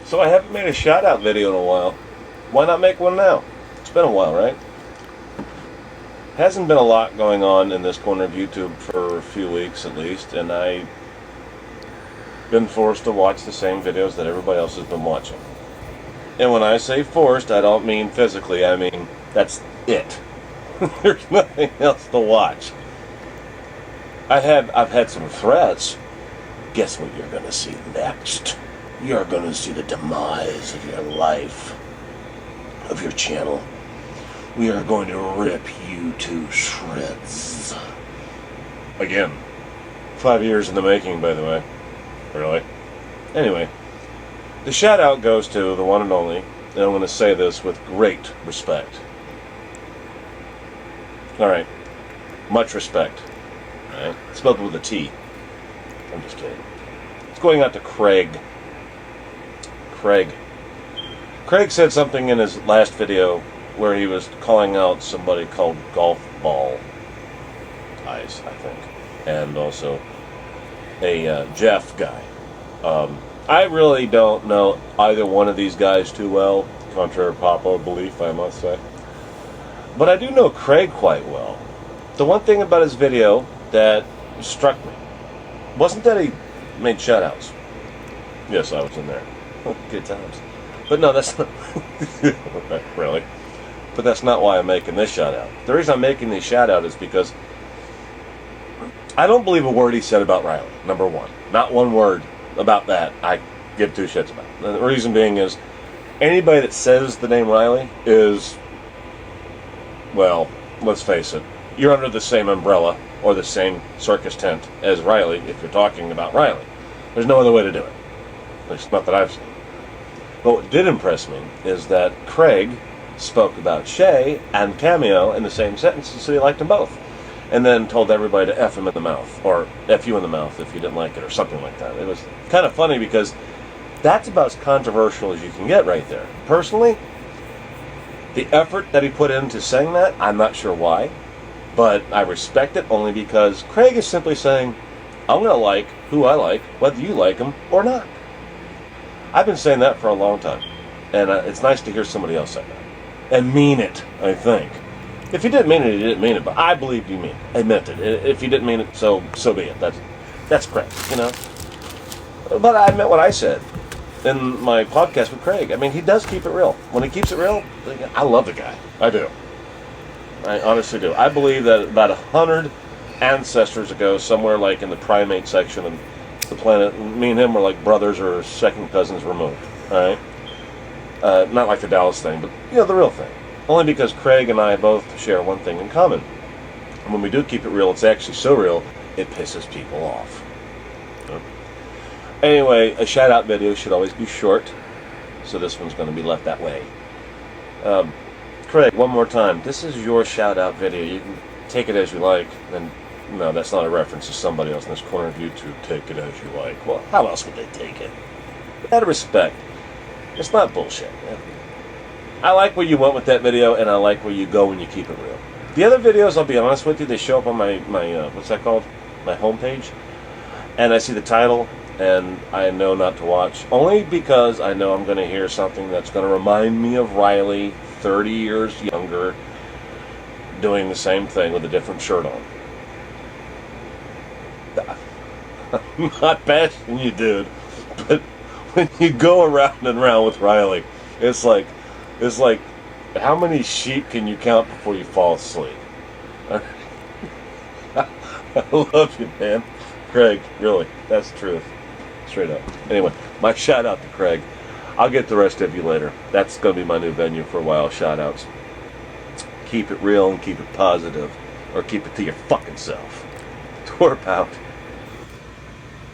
So I haven't made a shout-out video in a while. Why not make one now? It's been a while, right? Hasn't been a lot going on in this corner of YouTube for a few weeks at least, and I've been forced to watch the same videos that everybody else has been watching. And when I say forced, I don't mean physically, I mean that's it. There's nothing else to watch. I've had some threats. Guess what you're gonna see next? You're gonna see the demise of your life, of your channel. We are going to rip you to shreds. Again, 5 years in the making, by the way. Really? Anyway, the shout out goes to the one and only, and I'm going to say this with great respect. Alright, much respect. Alright, spelled with a T. I'm just kidding. It's going out to Craig. Craig said something in his last video where he was calling out somebody called Golf Ball Eyes, I think, and also a Jeff guy. I really don't know either one of these guys too well, contrary to popular belief, I must say. But I do know Craig quite well. The one thing about his video that struck me wasn't that he made shoutouts. Yes, I was in there. Good times. But no, that's not... really? But that's not why I'm making this shout out. The reason I'm making this shout out is because I don't believe a word he said about Riley, number one. Not one word about that I give two shits about. And the reason being is anybody that says the name Riley is, well, let's face it, you're under the same umbrella or the same circus tent as Riley if you're talking about Riley. There's no other way to do it. At least not that I've seen. But what did impress me is that Craig spoke about Shay and Cameo in the same sentence and said he liked them both. And then told everybody to F him in the mouth, or F you in the mouth if you didn't like it, or something like that. It was kind of funny because that's about as controversial as you can get right there. Personally, the effort that he put into saying that, I'm not sure why, but I respect it only because Craig is simply saying, I'm going to like who I like, whether you like them or not. I've been saying that for a long time, and it's nice to hear somebody else say that. And mean it, I think. If he didn't mean it, he didn't mean it, but I believed he meant it. I meant it. If he didn't mean it, so be it. That's Craig, you know? But I meant what I said in my podcast with Craig. I mean, he does keep it real. When he keeps it real, I love the guy. I do. I honestly do. I believe that about 100 ancestors ago, somewhere like in the primate section of the planet, me and him were like brothers or second cousins removed. All right? Not like the Dallas thing, but, you know, the real thing. Only because Craig and I both share one thing in common. And when we do keep it real, it's actually so real, it pisses people off. Anyway, a shout-out video should always be short, so this one's going to be left that way. Craig, one more time. This is your shout-out video. You can take it as you like. And no, that's not a reference to somebody else in this corner of YouTube. Take it as you like. Well, how else would they take it? Out of respect. It's not bullshit, man. I like where you went with that video, and I like where you go when you keep it real. The other videos, I'll be honest with you, they show up on my what's that called? My homepage. And I see the title, and I know not to watch. Only because I know I'm going to hear something that's going to remind me of Riley, 30 years younger, doing the same thing with a different shirt on. I'm not bashing you, dude. But when you go around and around with Riley, it's like, how many sheep can you count before you fall asleep? I love you, man. Craig, really, that's the truth. Straight up. Anyway, my shout out to Craig. I'll get the rest of you later. That's going to be my new venue for a while, shout outs. Keep it real and keep it positive. Or keep it to your fucking self. Twerp out.